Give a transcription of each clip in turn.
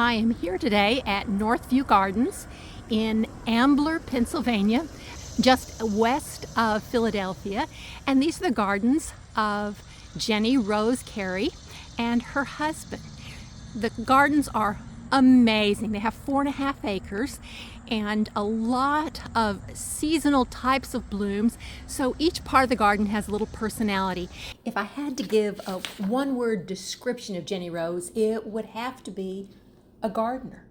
I am here today at Northview Gardens in Ambler, Pennsylvania, just west of Philadelphia. And these are the gardens of Jenny Rose Carey and her husband. The gardens are amazing. They have 4.5 acres and a lot of seasonal types of blooms, so each part of the garden has a little personality. If I had to give a one-word description of Jenny Rose, it would have to be a gardener.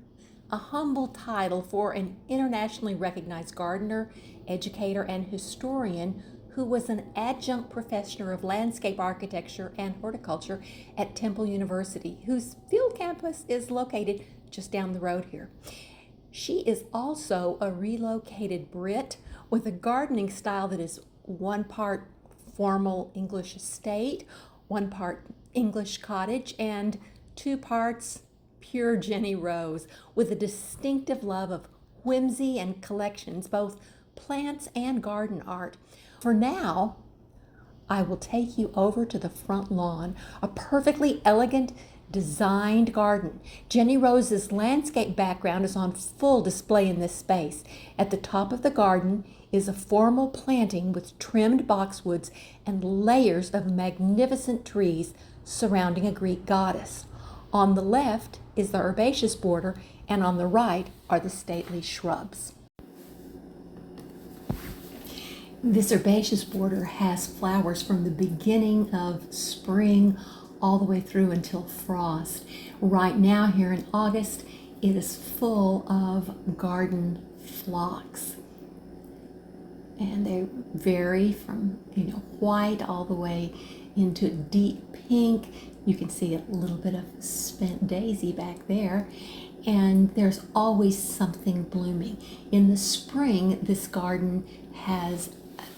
A humble title for an internationally recognized gardener, educator, and historian who was an adjunct professor of landscape architecture and horticulture at Temple University, whose field campus is located just down the road here. She is also a relocated Brit with a gardening style that is one part formal English estate, one part English cottage, and 2 parts pure Jenny Rose, with a distinctive love of whimsy and collections, both plants and garden art. For now, I will take you over to the front lawn, a perfectly elegant, designed garden. Jenny Rose's landscape background is on full display in this space. At the top of the garden is a formal planting with trimmed boxwoods and layers of magnificent trees surrounding a Greek goddess. On the left is the herbaceous border, and on the right are the stately shrubs. This herbaceous border has flowers from the beginning of spring all the way through until frost. Right now, here in August, it is full of garden phlox. And they vary from, white all the way into deep pink. You can see a little bit of spent daisy back there. And there's always something blooming. In the spring, this garden has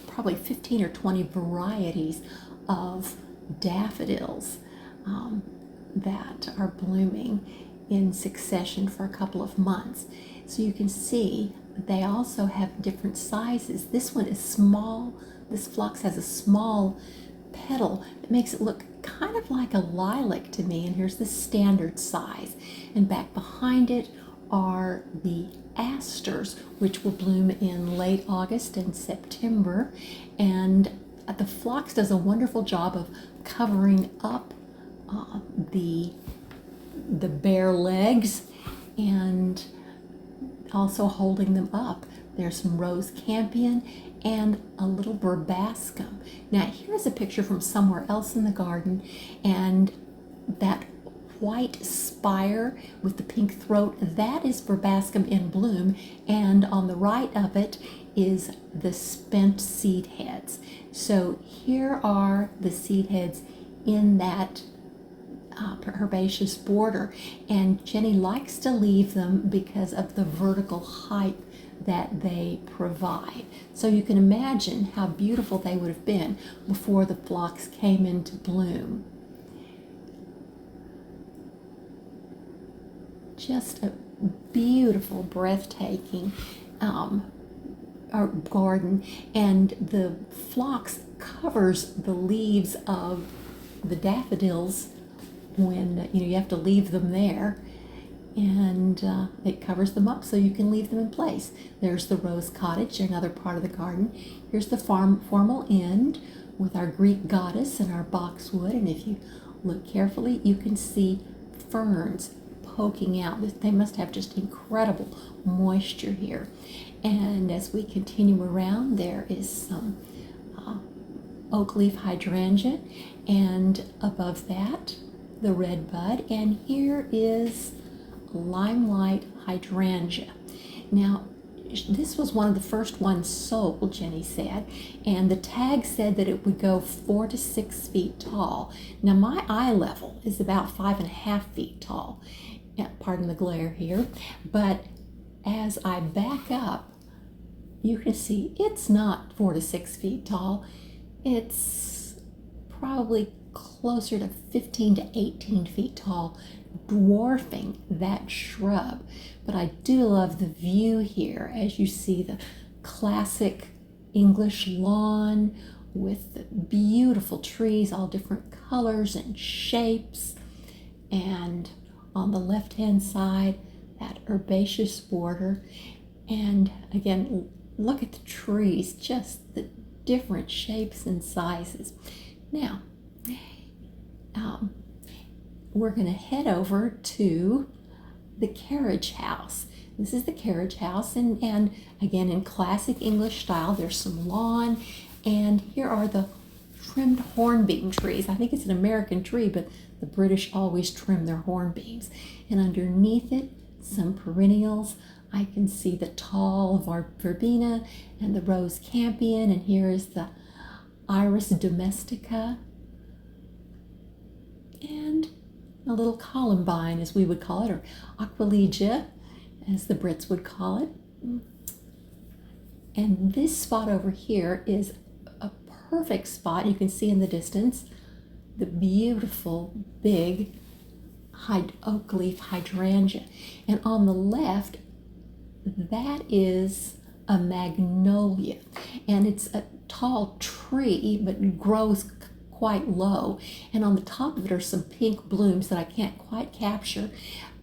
probably 15 or 20 varieties of daffodils that are blooming in succession for a couple of months. So you can see they also have different sizes. This one is small. This phlox has a small petal that makes it look kind of like a lilac to me, and here's the standard size. And back behind it are the asters, which will bloom in late August and September. And the phlox does a wonderful job of covering up the bare legs and also holding them up. There's some rose campion and a little verbascum. Now here's a picture from somewhere else in the garden, and that white spire with the pink throat, that is verbascum in bloom, and on the right of it is the spent seed heads. So here are the seed heads in that herbaceous border, and Jenny likes to leave them because of the vertical height that they provide. So you can imagine how beautiful they would have been before the phlox came into bloom. Just a beautiful, breathtaking garden, and the phlox covers the leaves of the daffodils when you have to leave them there, and it covers them up so you can leave them in place. There's the rose cottage, another part of the garden. Here's the formal end with our Greek goddess and our boxwood, and if you look carefully, you can see ferns poking out. They must have just incredible moisture here. And as we continue around, there is some oak leaf hydrangea, and above that the red bud, and here is limelight hydrangea. Now this was one of the first ones sold, Jenny said, and the tag said that it would go 4 to 6 feet tall. Now my eye level is about 5.5 feet tall. Pardon the glare here, but as I back up, you can see it's not 4 to 6 feet tall. It's probably closer to 15 to 18 feet tall, dwarfing that shrub. But I do love the view here as you see the classic English lawn with the beautiful trees, all different colors and shapes, and on the left-hand side, that herbaceous border. And again, look at the trees, just the different shapes and sizes. Now, we're going to head over to the carriage house. This is the carriage house, and again, in classic English style, there's some lawn, and here are the trimmed hornbeam trees. I think it's an American tree, but the British always trim their hornbeams. And underneath it, some perennials. I can see the tall verbena and the rose campion, and here is the iris domestica and a little columbine, as we would call it, or aquilegia, as the Brits would call it. And this spot over here is a perfect spot. You can see in the distance the beautiful big oak leaf hydrangea. And on the left, that is a magnolia. And it's a tall tree, but grows quite low. And on the top of it are some pink blooms that I can't quite capture.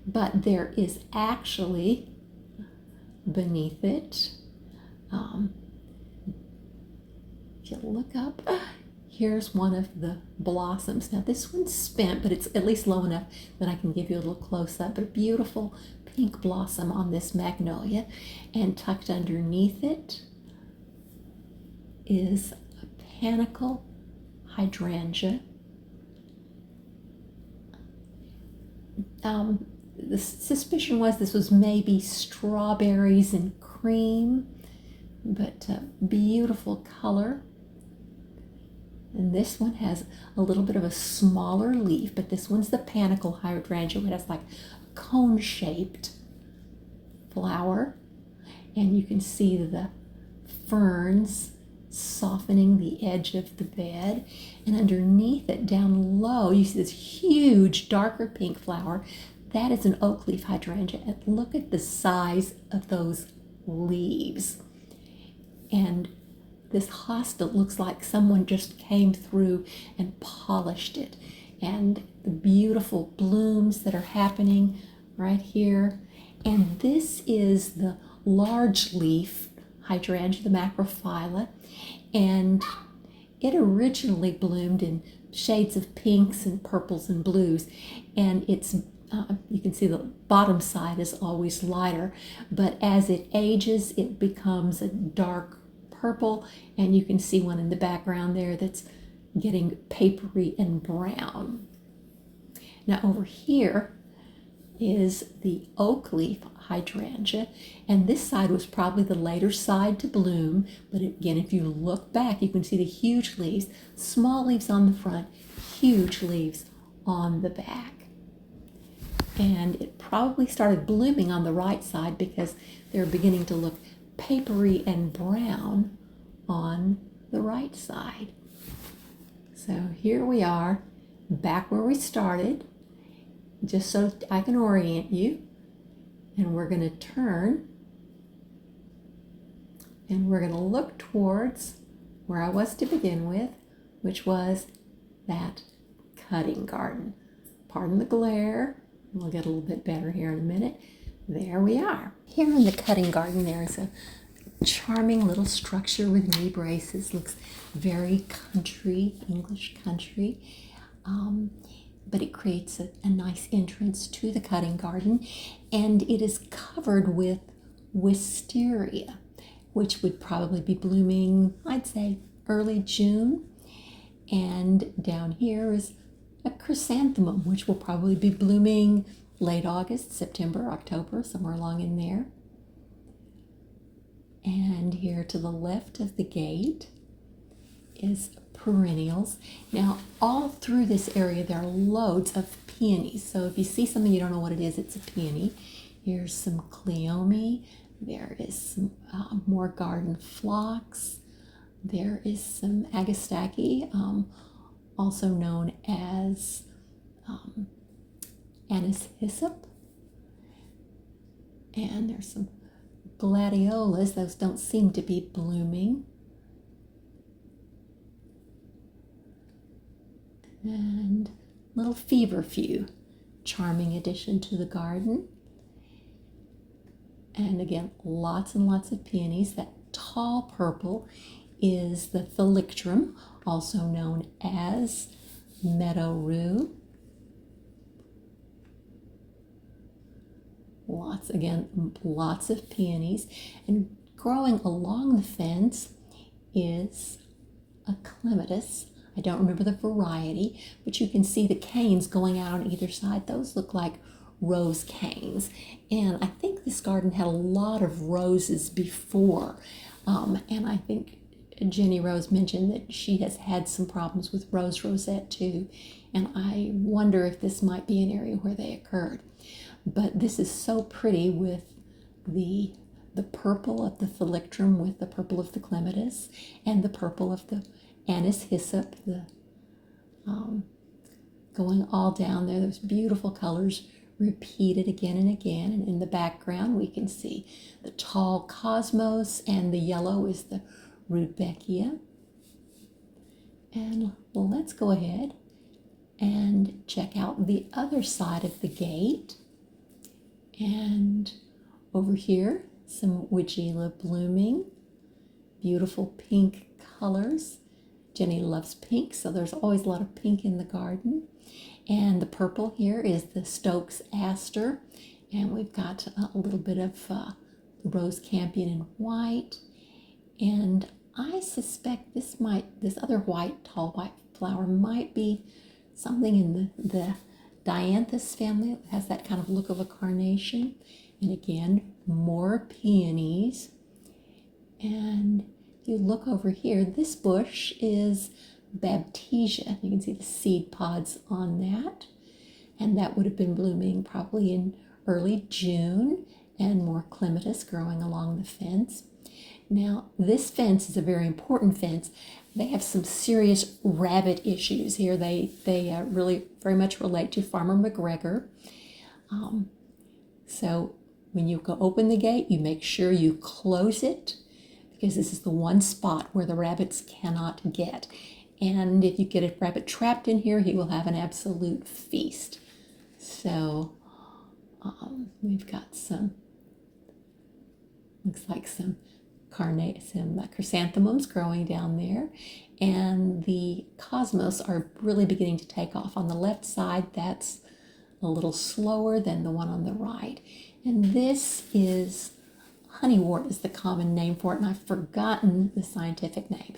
But there is actually, beneath it, if you look up, here's one of the blossoms. Now this one's spent, but it's at least low enough that I can give you a little close-up. But a beautiful pink blossom on this magnolia. And tucked underneath it is a panicle hydrangea. The suspicion was this was maybe strawberries and cream, but beautiful color. And this one has a little bit of a smaller leaf, but this one's the panicle hydrangea. It has like a cone-shaped flower, and you can see the ferns softening the edge of the bed. And underneath it, down low, you see this huge darker pink flower. That is an oak leaf hydrangea, and look at the size of those leaves. And this hosta looks like someone just came through and polished it. And the beautiful blooms that are happening right here. And this is the large leaf hydrangea, the macrophylla, and it originally bloomed in shades of pinks and purples and blues, and it's you can see the bottom side is always lighter, but as it ages it becomes a dark purple, and you can see one in the background there that's getting papery and brown. Now over here is the oak leaf hydrangea, and this side was probably the later side to bloom, but again, if you look back, you can see the huge leaves, small leaves on the front, huge leaves on the back. And it probably started blooming on the right side because they're beginning to look papery and brown on the right side. So here we are, back where we started, just so I can orient you. And we're going to turn and we're going to look towards where I was to begin with, which was that cutting garden. Pardon the glare. We'll get a little bit better here in a minute. There we are. Here in the cutting garden, there is a charming little structure with knee braces. Looks very country, English country. But it creates a nice entrance to the cutting garden, and it is covered with wisteria, which would probably be blooming, I'd say, early June. And down here is a chrysanthemum, which will probably be blooming late August, September, October, somewhere along in there. And here to the left of the gate is perennials. Now, all through this area, there are loads of peonies. So if you see something you don't know what it is, it's a peony. Here's some cleome. There is some more garden phlox. There is some agastache, also known as anise hyssop. And there's some gladiolas. Those don't seem to be blooming. And little feverfew charming addition to the garden. And again, lots and lots of peonies. That tall purple is the thalictrum, also known as meadow rue. Lots of peonies. And growing along the fence is a clematis. I don't remember the variety, but you can see the canes going out on either side. Those look like rose canes. And I think this garden had a lot of roses before. And I think Jenny Rose mentioned that she has had some problems with rose rosette too. And I wonder if this might be an area where they occurred. But this is so pretty with the purple of the thalictrum with the purple of the clematis and the purple of the anise hyssop, going all down there. Those beautiful colors repeated again and again. And in the background, we can see the tall cosmos, and the yellow is the rudbeckia. And let's go ahead and check out the other side of the gate. And over here, some Weigela blooming, beautiful pink colors. Jenny loves pink, so there's always a lot of pink in the garden. And the purple here is the Stokes aster, and we've got a little bit of rose campion in white. And I suspect this other tall white flower might be something in the dianthus family. It has that kind of look of a carnation. And again, more peonies. And if you look over here, this bush is Baptisia. You can see the seed pods on that. And that would have been blooming probably in early June, and more clematis growing along the fence. Now, this fence is a very important fence. They have some serious rabbit issues here. They really very much relate to Farmer McGregor. So when you go open the gate, you make sure you close it, because this is the one spot where the rabbits cannot get. And if you get a rabbit trapped in here, he will have an absolute feast. So we've got looks like some chrysanthemums growing down there, and the cosmos are really beginning to take off. On the left side, that's a little slower than the one on the right. And this is honeywort is the common name for it, and I've forgotten the scientific name.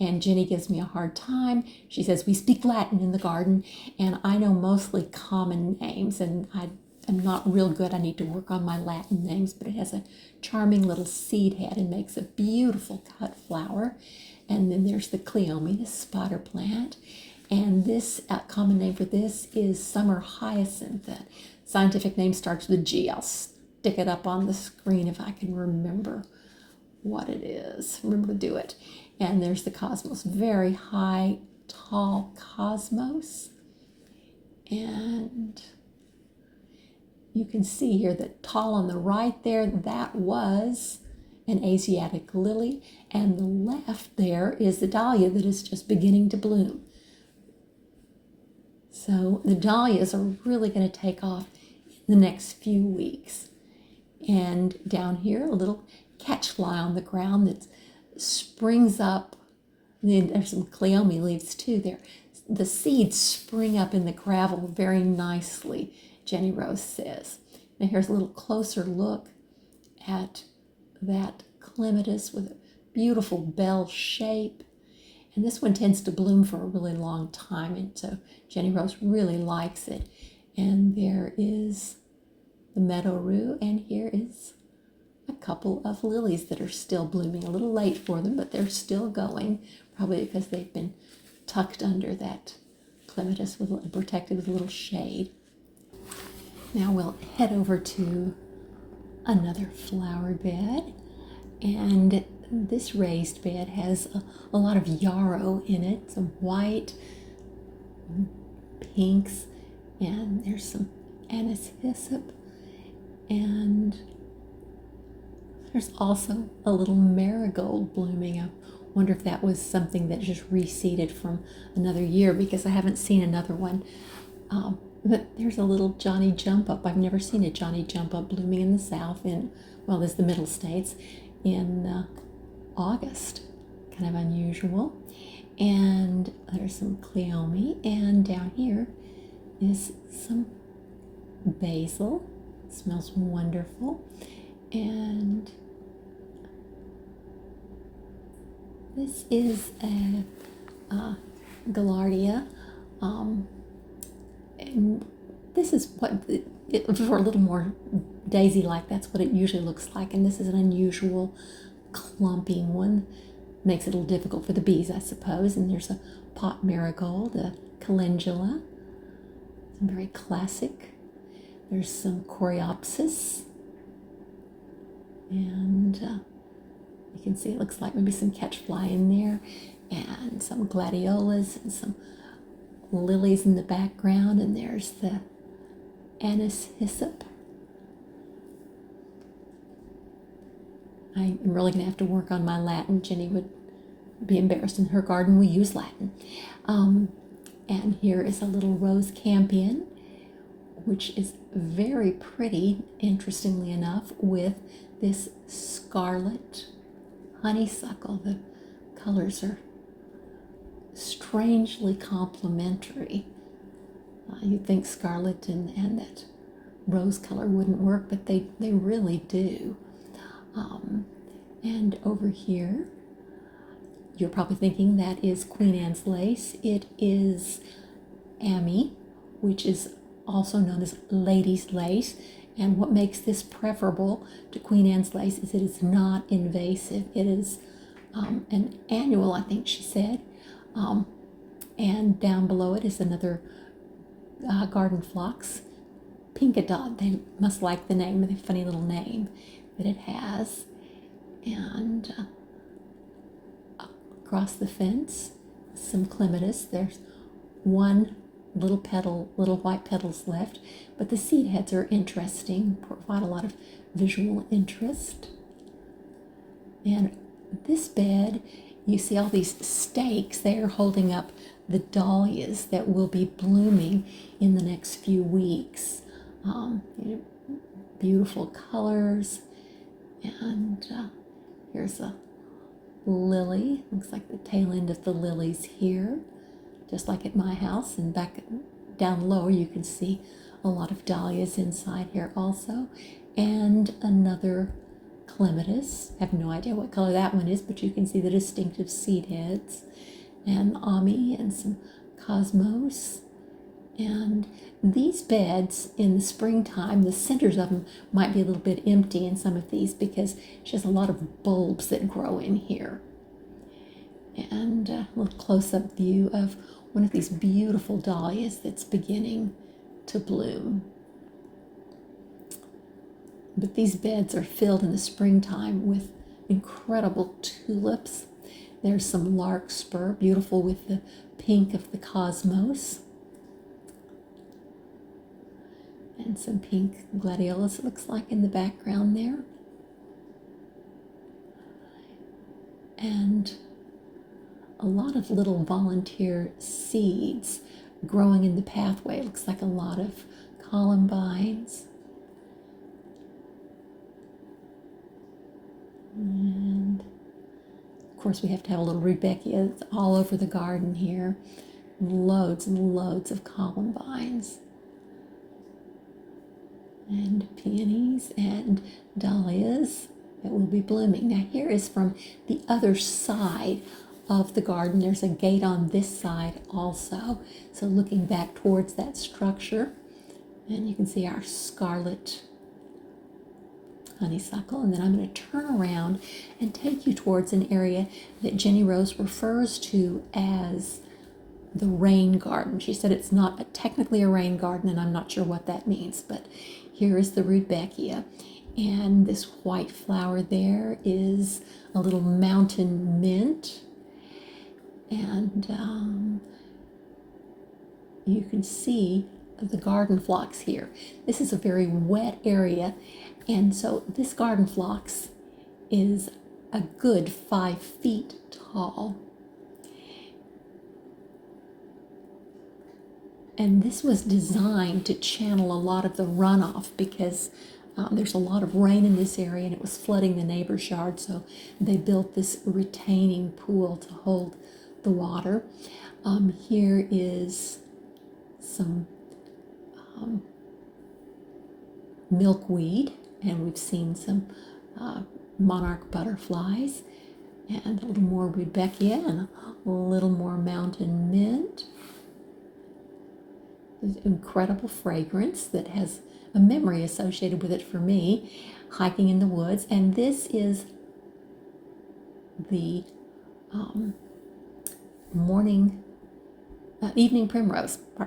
And Jenny gives me a hard time. She says we speak Latin in the garden, and I know mostly common names, and I'm not real good. I need to work on my Latin names, but it has a charming little seed head and makes a beautiful cut flower. And then there's the cleome, the spotter plant. And this common name for this is summer hyacinth. The scientific name starts with G. I'll stick it up on the screen if I can remember what it is. Remember to do it. And there's the cosmos, very high, tall cosmos. And you can see here that tall on the right there, that was an Asiatic lily, and the left there is the dahlia that is just beginning to bloom. So the dahlias are really going to take off in the next few weeks. And down here, a little catchfly on the ground that springs up. And there's some cleome leaves too there. The seeds spring up in the gravel very nicely, Jenny Rose says. Now here's a little closer look at that clematis with a beautiful bell shape. And this one tends to bloom for a really long time, and so Jenny Rose really likes it. And there is the meadow rue, and here is a couple of lilies that are still blooming. A little late for them, but they're still going, probably because they've been tucked under that clematis and protected with a little shade. Now we'll head over to another flower bed, and this raised bed has a lot of yarrow in it, some white, pinks, and there's some anise hyssop, and there's also a little marigold blooming. I wonder if that was something that just reseeded from another year, because I haven't seen another one But there's a little Johnny Jump Up. I've never seen a Johnny Jump Up blooming in the South well, there's the Middle States in August. Kind of unusual. And there's some Cleome, and down here is some basil. It smells wonderful. And this is a Gaillardia. And this is what, for a little more daisy-like, that's what it usually looks like. And this is an unusual clumping one. Makes it a little difficult for the bees, I suppose. And there's a pot marigold, a calendula, some very classic. There's some coreopsis. And you can see it looks like maybe some catchfly in there. And some gladiolas and some lilies in the background. And there's the anise hyssop. I'm really going to have to work on my Latin. Jenny would be embarrassed. In her garden we use Latin. And here is a little rose campion, which is very pretty, interestingly enough, with this scarlet honeysuckle. The colors are strangely complementary. You'd think scarlet and that rose color wouldn't work, but they really do. And over here, you're probably thinking that is Queen Anne's lace. It is Ammi, which is also known as lady's lace. And what makes this preferable to Queen Anne's lace is it is not invasive. It is an annual, I think she said. And down below it is another garden phlox, Pinkadot. They must like the name, the funny little name that it has. And across the fence, some clematis. There's one little petal, little white petals left, but the seed heads are interesting, provide a lot of visual interest. And this bed, you see all these stakes, they are holding up the dahlias that will be blooming in the next few weeks. Beautiful colors. And here's a lily. Looks like the tail end of the lilies here, just like at my house. And back down lower, you can see a lot of dahlias inside here also. And another clematis. I have no idea what color that one is, but you can see the distinctive seed heads. And Ammi and some cosmos. And these beds in the springtime, the centers of them might be a little bit empty in some of these because she has a lot of bulbs that grow in here. And a little close-up view of one of these beautiful dahlias that's beginning to bloom. But these beds are filled in the springtime with incredible tulips. There's some larkspur, beautiful with the pink of the cosmos. And some pink gladiolas, it looks like, in the background there. And a lot of little volunteer seeds growing in the pathway. It looks like a lot of columbines. And of course we have to have a little rudbeckia. It's all over the garden here. Loads and loads of columbines. And peonies and dahlias that will be blooming. Now here is from the other side of the garden. There's a gate on this side also. So looking back towards that structure, and you can see our scarlet honeysuckle. And then I'm going to turn around and take you towards an area that Jenny Rose refers to as the rain garden. She said it's not technically a rain garden, and I'm not sure what that means, but here is the rudbeckia. And this white flower there is a little mountain mint. And you can see the garden phlox here. This is a very wet area, and so this garden phlox is a good 5 feet tall. And this was designed to channel a lot of the runoff because there's a lot of rain in this area and it was flooding the neighbor's yard. So they built this retaining pool to hold the water. Here is some milkweed, and we've seen some monarch butterflies, and a little more rudbeckia, and a little more mountain mint. Incredible fragrance that has a memory associated with it for me, hiking in the woods. And this is the evening primrose. I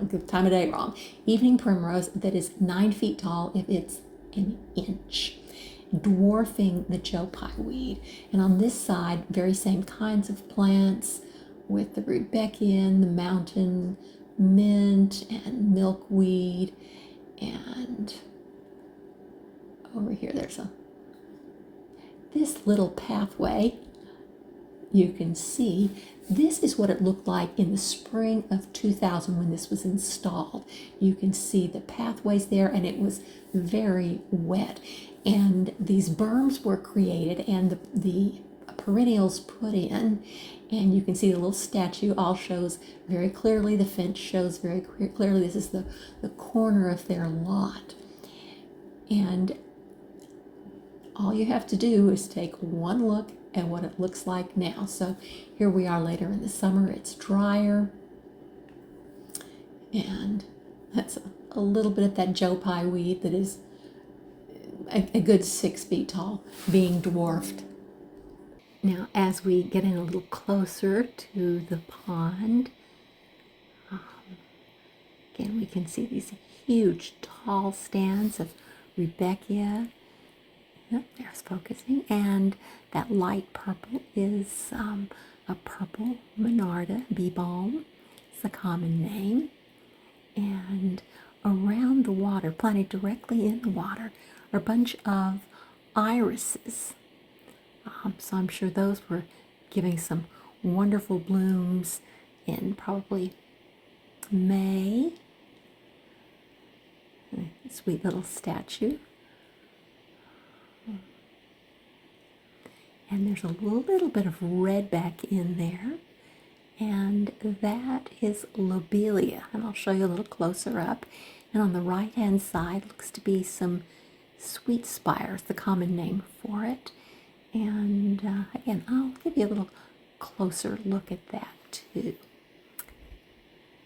get the time of day wrong. Evening primrose that is 9 feet tall if it's an inch, dwarfing the Joe Pye weed. And on this side, very same kinds of plants with the rudbeckia, the mountain mint, and milkweed. And over here, there's this little pathway. You can see this is what it looked like in the spring of 2000 when this was installed. You can see the pathways there, and it was very wet. And these berms were created and the perennials put in, and you can see the little statue all shows very clearly. The fence shows very clearly this is the corner of their lot. And all you have to do is take one look at what it looks like now. So here we are later in the summer. It's drier, and that's a little bit of that Joe Pye weed that is a good 6 feet tall being dwarfed. Now, as we get in a little closer to the pond, again, we can see these huge tall stands of rudbeckia. Yep, there's focusing. And that light purple is a purple monarda, bee balm. It's a common name. And around the water, planted directly in the water, are a bunch of irises. So I'm sure those were giving some wonderful blooms in probably May. Sweet little statue. And there's a little bit of red back in there, and that is lobelia, and I'll show you a little closer up. And on the right hand side looks to be some sweet spires, the common name for it. And again, I'll give you a little closer look at that too.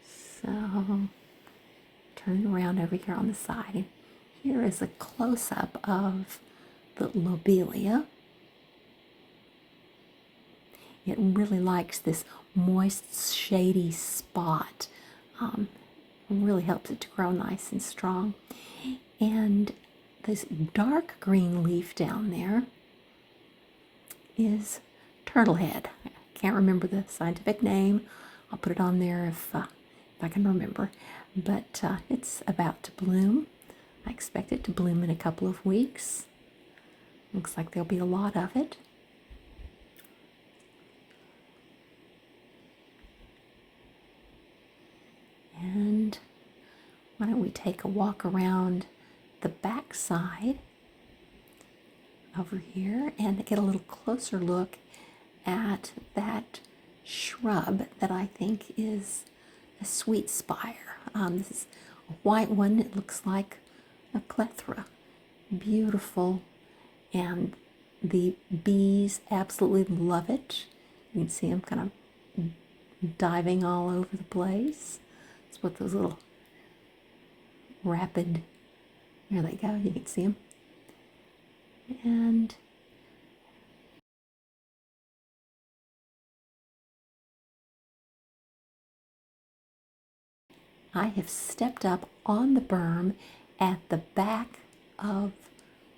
So turn around over here on the side. Here is a close-up of the lobelia. It really likes this moist, shady spot. Really helps it to grow nice and strong. And this dark green leaf down there is turtlehead. I can't remember the scientific name. I'll put it on there if I can remember. But it's about to bloom. I expect it to bloom in a couple of weeks. Looks like there'll be a lot of it. And why don't we take a walk around the back side over here and get a little closer look at that shrub that I think is a sweet spire. This is a white one. It looks like a clethra. Beautiful. And the bees absolutely love it. You can see them kind of diving all over the place. That's what those little rapid, there they go, you can see them. And I have stepped up on the berm at the back of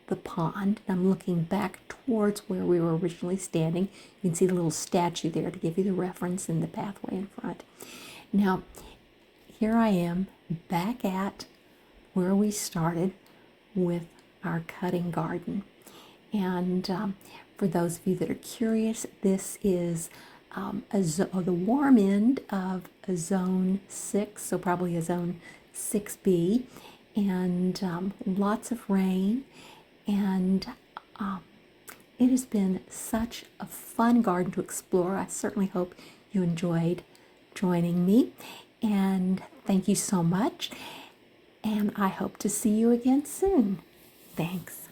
the pond. I'm looking back towards where we were originally standing. You can see the little statue there to give you the reference in the pathway in front. Now, here I am back at where we started with our cutting garden. And for those of you that are curious, this is the warm end of a zone 6, so probably a zone 6B, and lots of rain. And it has been such a fun garden to explore. I certainly hope you enjoyed joining me. And thank you so much. And I hope to see you again soon. Thanks.